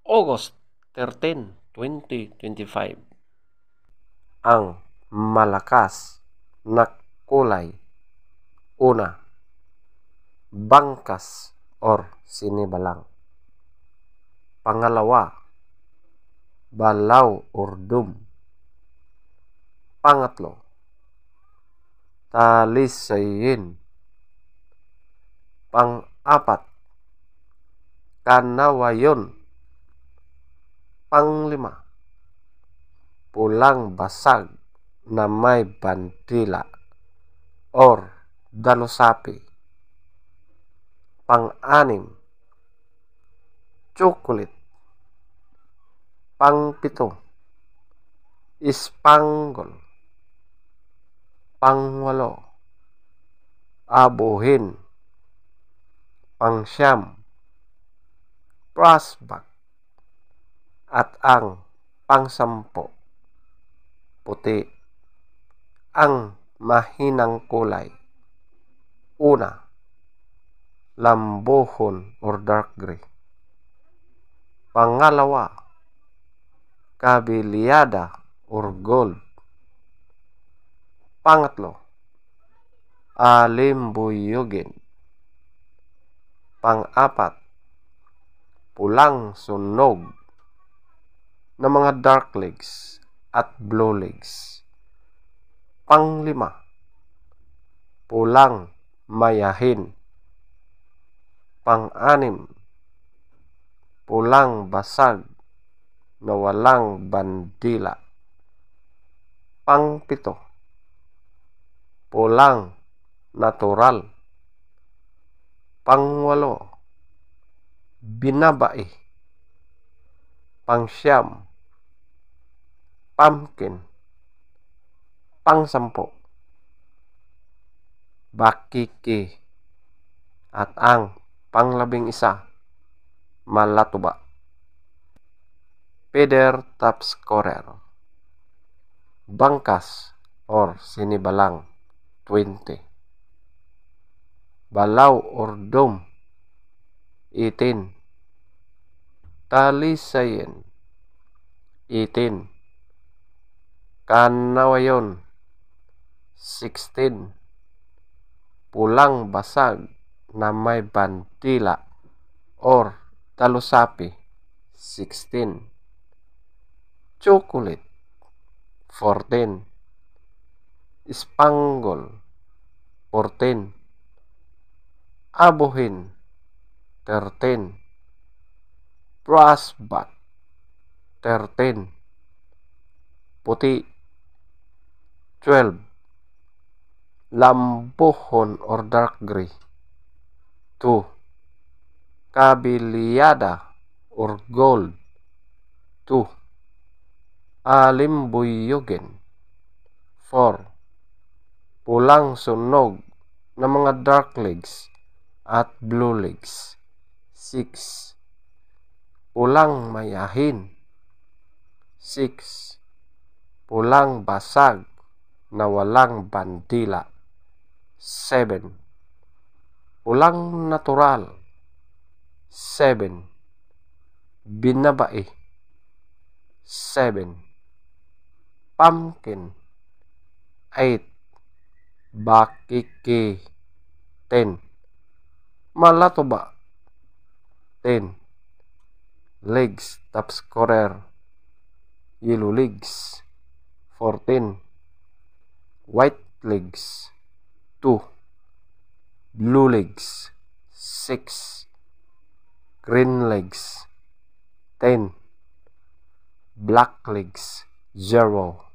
August 13, 2025. Ang malakas na kulay. Una, bangkas or sinibalang. Pangalawa, balaw or dum. Pangatlo, talisayin. Pang-apat, kanawayon. Panglima, pulang basag na may bandila or dalusapi. Pang-anim, chocolate. Pang-pito, ispanggol. Pang-walo, abuhin. Pang-siyam, prospect. At ang pang-sampo, puti. Ang mahinang kulay. Una, lambuhon or dark gray. Pangalawa, kabilyada or gold. Pangatlo, alimbuyugin. Pang-apat, pulang sunog na mga dark legs at blue legs. Panglima, pulang mayahin. Pang-anim, pulang basag na walang bandila. Pang-pito, pulang natural. Pang-walo, binabai. Pang-siyam, pumpkin. Pang-sampo, bakiki. At ang pang-labing-isa, malatuba. Feather top scorer. Bangkas or sinibalang 20. Balaw or dome 18. Talisayin 18. Kanawayon 16. Pulang basag na may bandila or talusapi 16. Chocolate 14. Ispanggol 14. Abuhin 13. Prospect 13. Puti 12. Lambuhon or dark gray 2. Kabilyada or gold 2. Alimbuyugin 4. Pulang sunog na mga dark legs at blue legs 6. Pulang mayahin 6. Pulang basag na walang bandila 7. Pulang natural 7. Binabai 7. Pumpkin 8. Bakiki 10. Malatuba 10. Legs top scorer yellow legs 14. White legs 2. Blue legs 6. Green legs 10. Black legs 0.